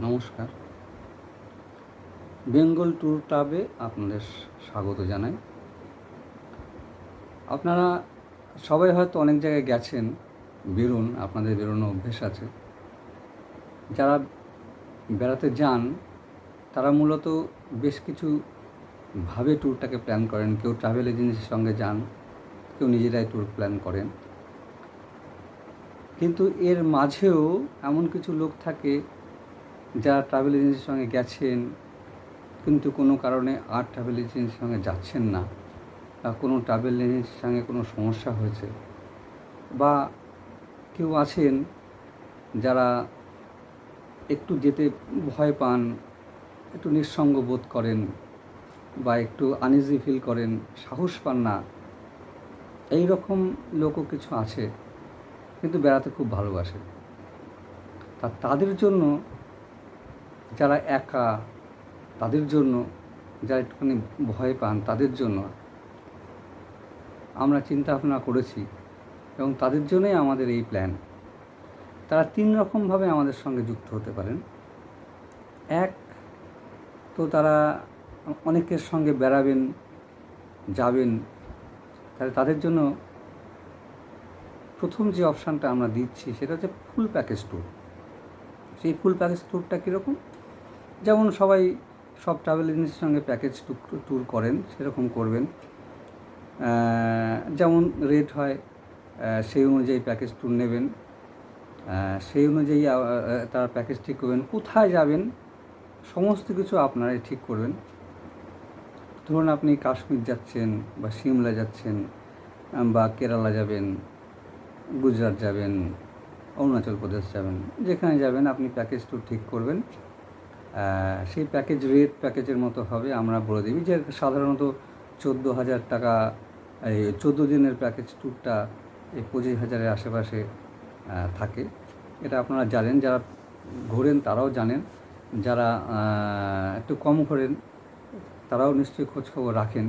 নমস্কার। বেঙ্গল ট্যুর ক্লাবে আপনাদের স্বাগত জানাই। আপনারা সবাই হয়তো অনেক জায়গায় গেছেন, আপনাদের বেরোনো অভ্যেস আছে। যারা বেড়াতে যান তারা মূলত বেশ কিছু ভাবে ট্যুরটাকে প্ল্যান করেন। কেউ ট্রাভেল এজেন্সির সঙ্গে যান, কেউ নিজেরাই ট্যুর প্ল্যান করেন। কিন্তু এর মাঝেও এমন কিছু লোক থাকে যারা ট্রাভেল এজেন্সির সঙ্গে গেছেন, কিন্তু কোনো কারণে আর ট্রাভেল এজেন্সির সঙ্গে যাচ্ছেন না, বা কোনো ট্রাভেল এজেন্সির সঙ্গে কোনো সমস্যা হয়েছে, বা কেউ আছেন যারা একটু যেতে ভয় পান, একটু নিঃসঙ্গ বোধ করেন, বা একটু আনইজি ফিল করেন, সাহস পান না। এই রকম লোকও কিছু আছে, কিন্তু বেড়াতে খুব ভালোবাসে। তাদের জন্য, যারা একা, তাদের জন্য, যারা একটুখানি ভয় পান, তাদের জন্য আমরা চিন্তা ভাবনা করেছি, এবং তাদের জন্যই আমাদের এই প্ল্যান। তারা 3 রকমভাবে আমাদের সঙ্গে যুক্ত হতে পারেন। এক, তো তারা অনেকের সঙ্গে বেড়াবেন, যাবেন, তাহলে তাদের জন্য প্রথম যে অপশানটা আমরা দিচ্ছি সেটা হচ্ছে ফুল প্যাকেজ ট্যুর। সেই ফুল প্যাকেজ ট্যুরটা কীরকম? যেমন সবাই সব ট্রাভেল এজেন্সির সঙ্গে প্যাকেজ ট্যুর করেন, সেরকম করবেন। যেমন রেট হয় সেই অনুযায়ী প্যাকেজ ট্যুর নেবেন। সেই অনুযায়ী তার প্যাকেজ ঠিক করবেন। কোথায় যাবেন সমস্ত কিছু আপনারাই ঠিক করবেন। ধরুন আপনি কাশ্মীর যাচ্ছেন, বা সিমলা যাচ্ছেন, বা কেরালা যাবেন, গুজরাট যাবেন, অরুণাচল প্রদেশ যাবেন, যেখানে যাবেন আপনি প্যাকেজ ট্যুর ঠিক করবেন। সেই প্যাকেজ রেট প্যাকেজের মতো হবে, আমরা বলে দিই যে সাধারণত 14,000 টাকা। এই 14 দিনের প্যাকেজ ট্যুরটা এই 25,000-এর আশেপাশে থাকে। এটা আপনারা জানেন, যারা ঘোরেন তারাও জানেন, যারা একটু কম ঘোরেন তারাও নিশ্চয়ই খোঁজখবর রাখেন।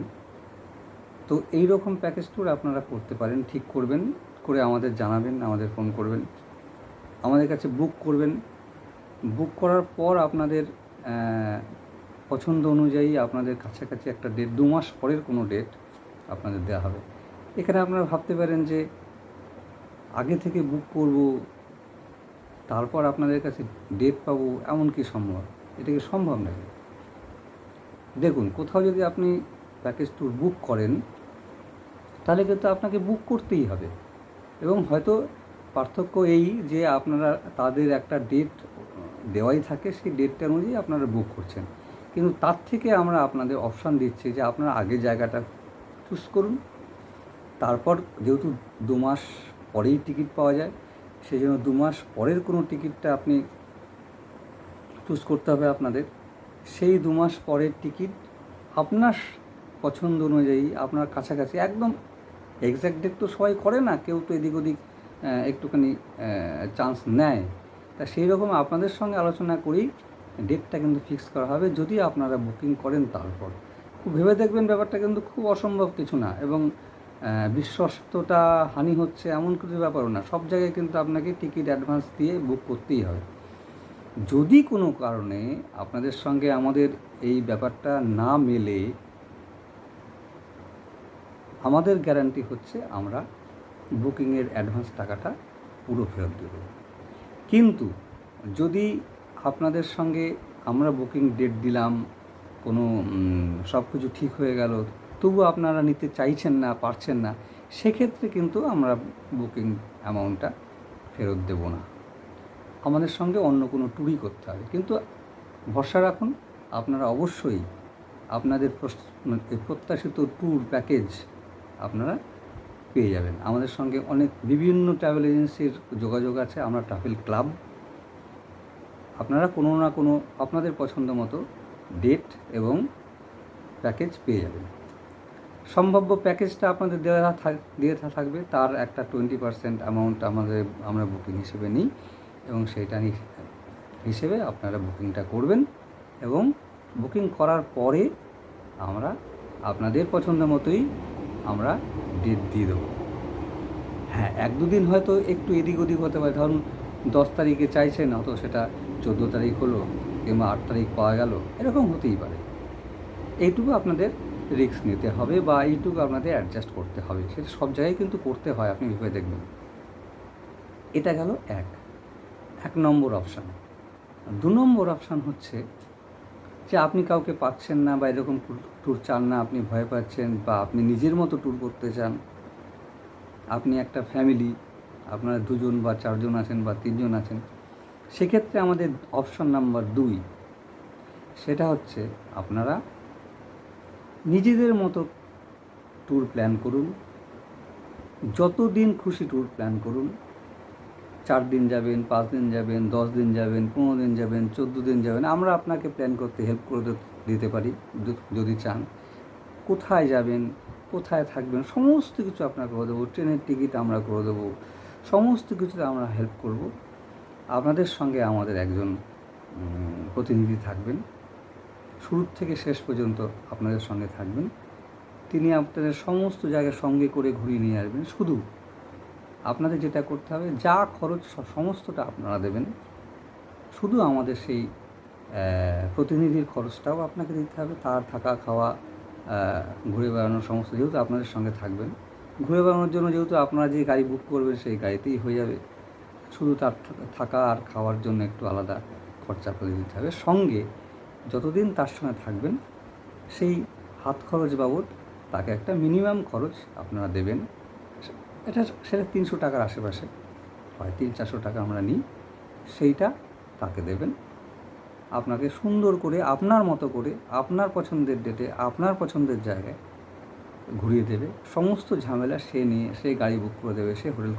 তো এই রকম প্যাকেজ ট্যুর আপনারা করতে পারেন, ঠিক করবেন, করে আমাদের জানাবেন, আমাদের ফোন করবেন, আমাদের কাছে বুক করবেন। বুক করার পর আপনাদের পছন্দ অনুযায়ী আপনাদের কাছাকাছি একটা ডেট, 2 মাস পরের কোনো ডেট আপনাদের দেওয়া হবে। এখানে আপনারা ভাবতে পারেন যে আগে থেকে বুক করব, তারপর আপনাদের কাছে ডেট পাবো, এমন কি সম্ভব? এটা কি সম্ভব নাকি? দেখুন, কোথাও যদি আপনি প্যাকেজ ট্যুর বুক করেন, তাহলে কিন্তু আপনাকে বুক করতেই হবে। এবং হয়তো পার্থক্য এই যে আপনারা তাদের একটা ডেট দেওয়াই থাকে, সেই ডেটটা অনুযায়ী আপনারা বুক করছেন। কিন্তু তার থেকে আমরা আপনাদের অপশান দিচ্ছি যে আপনারা আগে জায়গাটা চুজ করুন। তারপর যেহেতু 2 মাস পরেই টিকিট পাওয়া যায়, সেই জন্য 2 মাস পরের কোনো টিকিটটা আপনি চুজ করতে হবে আপনাদের। সেই 2 মাস পরের টিকিট আপনার পছন্দ অনুযায়ী, আপনার কাছাকাছি একদম এক্স্যাক্ট ডেট তো সবাই করে না, কেউ তো এদিক ওদিক একটুখানি চান্স নেয়। তা সেই রকম আপনাদের সঙ্গে আলোচনা করেই ডেটটা কিন্তু ফিক্স করা হবে, যদি আপনারা বুকিং করেন। তারপর খুব ভেবে দেখবেন, ব্যাপারটা কিন্তু খুব অসম্ভব কিছু না, এবং বিশ্বস্ততা হানি হচ্ছে এমন কিছু ব্যাপারও না। সব জায়গায় কিন্তু আপনাকে টিকিট অ্যাডভান্স দিয়ে বুক করতেই হবে। যদি কোনো কারণে আপনাদের সঙ্গে আমাদের এই ব্যাপারটা না মেলে, আমাদের গ্যারান্টি হচ্ছে আমরা বুকিংয়ের অ্যাডভান্স টাকাটা পুরো ফেরত দেব। কিন্তু যদি আপনাদের সঙ্গে আমরা বুকিং ডেট দিলাম, কোনো সব কিছু ঠিক হয়ে গেল, তবু আপনারা নিতে চাইছেন না, পারছেন না, সেক্ষেত্রে কিন্তু আমরা বুকিং অ্যামাউন্টটা ফেরত দেব না। আমাদের সঙ্গে অন্য কোনো ট্যুরই করতে হবে। কিন্তু ভরসা রাখুন, আপনারা অবশ্যই আপনাদের প্রত্যাশিত ট্যুর প্যাকেজ আপনারা পেয়ে যাবেন। আমাদের সঙ্গে বিভিন্ন ট্রাভেল এজেন্সির যোগাযোগ আছে, আমরা ট্রাভেল ক্লাব। আপনারা কোনো না কোনো আপনাদের পছন্দ মতো ডেট এবং প্যাকেজ পেয়ে যাবেন। সম্ভাব্য প্যাকেজটা আপনাদের দিয়ে থাকবে, তার একটা 20% অ্যামাউন্ট আমরা বুকিং হিসেবে নিই, এবং সেইটা হিসেবে আপনারা বুকিংটা করবেন, এবং বুকিং করার পরে আমরা আপনাদের পছন্দ মতোই আমরা ডেট দিয়ে দেবো। হ্যাঁ, 1-2 দিন হয়তো একটু এদিক ওদিক হতে পারে। ধরুন 10 তারিখে চাইছেন, অত সেটা 14 তারিখ হলো কিংবা 8 তারিখ পাওয়া গেল, এরকম হতেই পারে। এইটুকু আপনাদের রিস্ক নিতে হবে বা এইটুকু আপনাদের অ্যাডজাস্ট করতে হবে। সেটা সব জায়গায় কিন্তু করতে হয়, আপনি ভেবে দেখবেন। এটা গেল এক নম্বর অপশান। 2 নম্বর অপশান হচ্ছে যে আপনি কাউকে পাচ্ছেন না বা এরকম ট্যুর চান না, আপনি ভয় পাচ্ছেন বা আপনি নিজের মতো ট্যুর করতে চান। আপনি একটা ফ্যামিলি, আপনারা 2 জন বা 4 জন আছেন বা 3 জন আছেন। সেক্ষেত্রে আমাদের অপশান নাম্বার 2, সেটা হচ্ছে আপনারা নিজেদের মতো ট্যুর প্ল্যান করুন। যত দিন খুশি ট্যুর প্ল্যান করুন। 4 দিন যাবেন, 5 দিন যাবেন, 10 দিন যাবেন, 15 দিন যাবেন, 14 দিন যাবেন। আমরা আপনাকে প্ল্যান করতে হেল্প করে দিতে পারি যদি চান। কোথায় যাবেন, কোথায় থাকবেন, সমস্ত কিছু আপনাকে করে দেবো। ট্রেনের টিকিট আমরা করে দেবো, সমস্ত কিছুতে আমরা হেল্প করব। আপনাদের সঙ্গে আমাদের একজন প্রতিনিধি থাকবেন, শুরু থেকে শেষ পর্যন্ত আপনাদের সঙ্গে থাকবেন। তিনি আপনাদের সমস্ত জায়গায় সঙ্গে করে ঘুরিয়ে নিয়ে আসবেন। শুধু আপনাদের যেটা করতে হবে, যা খরচ সমস্তটা আপনারা দেবেন। শুধু আমাদের সেই প্রতিনিধির খরচটাও আপনাকে দিতে হবে। তার থাকা খাওয়া, ঘুরে বেড়ানোর সমস্ত, যেহেতু আপনাদের সঙ্গে থাকবেন, ঘুরে বেড়ানোর জন্য যেহেতু আপনারা যে গাড়ি বুক করবেন সেই গাড়িতেই হয়ে যাবে। শুধু তার থাকা আর খাওয়ার জন্য একটু আলাদা খরচা করে দিতে হবে। সঙ্গে যতদিন তার সঙ্গে থাকবেন সেই হাত খরচ বাবদ তাকে একটা মিনিমাম খরচ আপনারা দেবেন। সেটা 300 টাকার আশেপাশে হয়, 300-400 টাকা আমরা নিই। সেইটা তাকে দেবেন। আপনাকে সুন্দর করে আপনার মতো করে আপনার পছন্দের ডেটে আপনার পছন্দের জায়গায় ঘুরিয়ে দেবে। সমস্ত ঝামেলা সে নিয়ে, সে গাড়ি বুক করে দেবে, সে হোটেল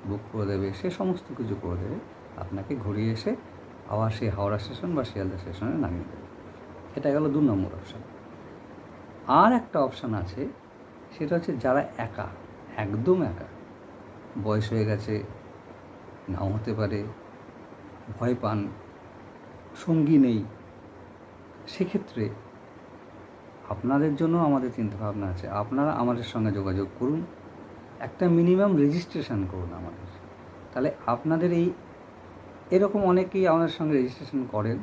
বুক করে দেবে, সে সমস্ত কিছু করে দেবে। আপনাকে ঘুরিয়ে এসে আবার সেই হাওড়া স্টেশন বা শিয়ালদা স্টেশনে নামিয়ে দেবে। এটা গেল 2 নম্বর অপশান। আর একটা অপশান আছে, সেটা হচ্ছে যারা একা, একদম একা, বয়স হয়ে গেছে, নাও হতে পারে, ভয় পান, সঙ্গী নেই, সেক্ষেত্রে আপনাদের জন্য আমাদের চিন্তাভাবনা আছে। আপনারা আমাদের সঙ্গে যোগাযোগ করুন, একটা মিনিমাম রেজিস্ট্রেশন করুন আমাদের। তাহলে আপনাদের এরকম অনেকেই আমাদের সঙ্গে রেজিস্ট্রেশন করেন,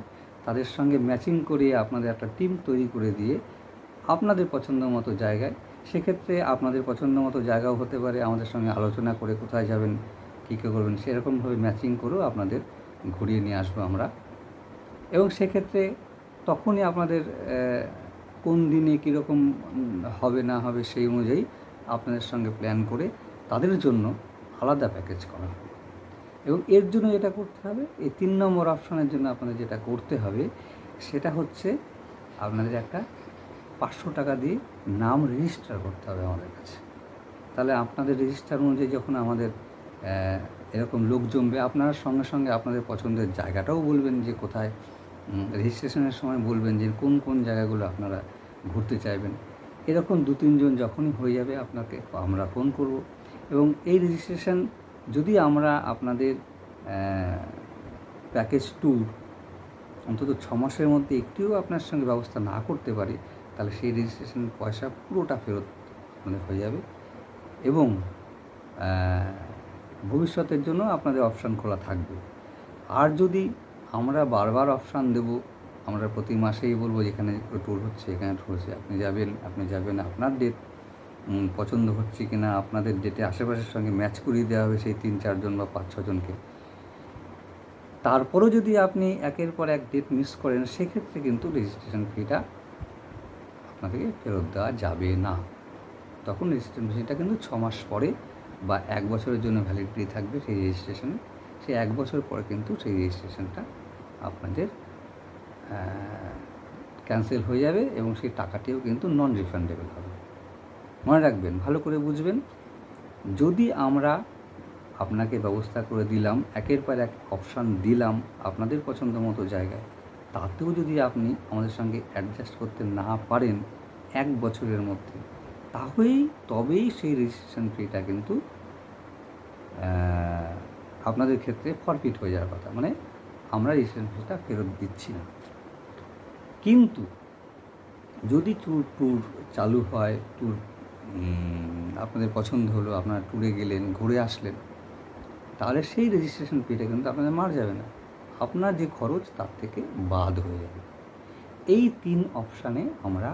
তাদের সঙ্গে ম্যাচিং করিয়ে আপনাদের একটা টিম তৈরি করে দিয়ে আপনাদের পছন্দ মতো জায়গায়, সেক্ষেত্রে আপনাদের পছন্দ মতো জায়গাও হতে পারে, আমাদের সঙ্গে আলোচনা করে কোথায় যাবেন, কী কী করবেন, সেরকমভাবে ম্যাচিং করেও আপনাদের ঘুরিয়ে নিয়ে আসবো আমরা। এবং সেক্ষেত্রে তখনই আপনাদের কোন দিনে কীরকম হবে না হবে সেই অনুযায়ী আপনাদের সঙ্গে প্ল্যান করে তাদের জন্য আলাদা প্যাকেজ করা হবে। এবং এর জন্য যেটা করতে হবে, এই 3 নম্বর অপশানের জন্য আপনাদের যেটা করতে হবে, সেটা হচ্ছে আপনাদের একটা 500 টাকা দিয়ে নাম রেজিস্টার করতে হবে আমাদের কাছে। তাহলে আপনাদের রেজিস্টার অনুযায়ী যখন আমাদের এরকম লোক জমবে, আপনারা সঙ্গে সঙ্গে আপনাদের পছন্দের জায়গাটাও বলবেন যে কোথায়, রেজিস্ট্রেশনের সময় বলবেন যে কোন কোন জায়গাগুলো আপনারা ঘুরতে চাইবেন। এরকম 2-3 জন যখনই হয়ে যাবে আপনাকে আমরা ফোন করব। এবং এই রেজিস্ট্রেশন যদি আমরা আপনাদের প্যাকেজ ট্যুর অন্তত 6 মাসের মধ্যে একটিও আপনার সঙ্গে ব্যবস্থা না করতে পারি, তাহলে সেই রেজিস্ট্রেশনের পয়সা পুরোটা ফেরত হয়ে যাবে। এবং ভবিষ্যতের জন্য আপনাদের অপশান খোলা থাকবে। আর যদি আমরা বারবার অপশান দেব, আমরা প্রতি মাসেই বলবো যেখানে ট্যুর হচ্ছে এখানে ট্যুর হচ্ছে, আপনি যাবেন, আপনার ডেট পছন্দ হচ্ছে কি না, আপনাদের ডেটে আশেপাশের সঙ্গে ম্যাচ করিয়ে দেওয়া হবে সেই 3-4 জন বা 5-6 জনকে। তারপরেও যদি আপনি একের পর এক ডেট মিস করেন, সেক্ষেত্রে কিন্তু রেজিস্ট্রেশন ফিটা আপনাদেরকে ফেরত দেওয়া যাবে না। তখন রেজিস্ট্রেশন ফিটা কিন্তু 6 মাস পরে বা 1 বছরের জন্য ভ্যালিডিটি থাকবে সেই রেজিস্ট্রেশনে। সেই 1 বছর পরে কিন্তু সেই রেজিস্ট্রেশনটা আপনাদের ক্যান্সেল হয়ে যাবে এবং সেই টাকাটিও কিন্তু নন রিফান্ডেবল হবে। মনে রাখবেন, ভালো করে বুঝবেন, যদি আমরা আপনাকে ব্যবস্থা করে দিলাম, একের পর এক অপশান দিলাম আপনাদের পছন্দ মতো জায়গায়, তাতেও যদি আপনি আমাদের সঙ্গে অ্যাডজাস্ট করতে না পারেন 1 বছরের মধ্যে, তবেই সেই রেজিস্ট্রেশন ফিটা কিন্তু আপনাদের ক্ষেত্রে ফরফিট হয়ে যাওয়ার কথা। মানে আমরা রেজিস্ট্রেশন ফিটা ফেরত দিচ্ছি না। কিন্তু যদি ট্যুর চালু হয়, ট্যুর আপনাদের পছন্দ হলো, আপনারা ট্যুরে গেলেন, ঘুরে আসলেন, তাহলে সেই রেজিস্ট্রেশন ফিটা কিন্তু আপনাদের মার যাবে না, আপনার যে খরচ তার থেকে বাদ হয়ে যাবে। এই 3 অপশানে আমরা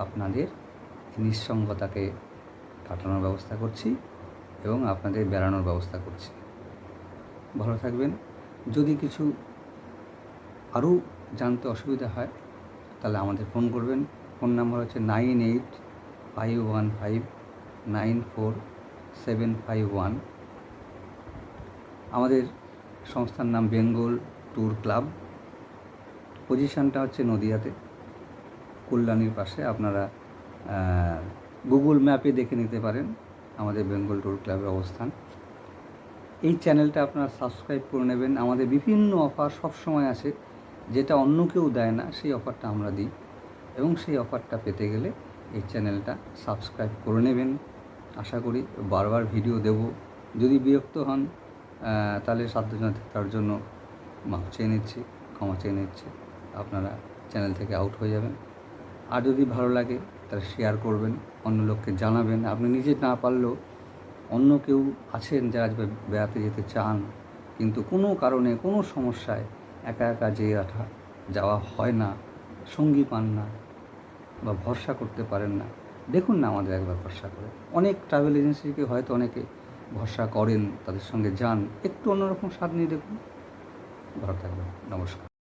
আপনাদের নিঃসঙ্গতাকে কাটানোর ব্যবস্থা করছি এবং আপনাদের বেড়ানোর ব্যবস্থা করছি। ভালো থাকবেন। যদি কিছু আরও জানতে অসুবিধা হয় তাহলে আমাদের ফোন করবেন। ফোন নাম্বার হচ্ছে 9851594751। আমাদের সংস্থার নাম বেঙ্গল ট্যুর ক্লাব। পজিশানটা হচ্ছে নদিয়াতে, কল্যাণীর পাশে। আপনারা গুগল ম্যাপে দেখে নিতে পারেন আমাদের বেঙ্গল ট্যুর ক্লাবের অবস্থান। এই চ্যানেলটা আপনারা সাবস্ক্রাইব করে নেবেন। আমাদের বিভিন্ন অফার সবসময় আছে, যেটা অন্য কেউ দেয় না, সেই অফারটা আমরা দিই, এবং সেই অফারটা পেতে গেলে এই চ্যানেলটা সাবস্ক্রাইব করে নেবেন। আশা করি বারবার ভিডিও দেব। যদি বিরক্ত হন তাহলে সাধ্যতার জন্য মাফ চেয়ে নিচ্ছি, ক্ষমা চেয়ে নিচ্ছি। আপনারা চ্যানেল থেকে আউট হয়ে যাবেন। আর যদি ভালো লাগে তাহলে শেয়ার করবেন, অন্য লোককে জানাবেন। আপনি নিজে না পারলেও অন্য কেউ আছেন যারা বেড়াতে যেতে চান, কিন্তু কোনো কারণে কোনো সমস্যায় একা একা যাওয়া হয় না, সঙ্গী পান না বা ভরসা করতে পারেন না, দেখুন না আমাদের একবার ভরসা করে। অনেক ট্রাভেল এজেন্সিকে হয়তো অনেকে ভরসা করেন, তাদের সঙ্গে যান, একটু অন্যরকম স্বাদ নিয়ে দেখুন। ভালো থাকবেন। নমস্কার।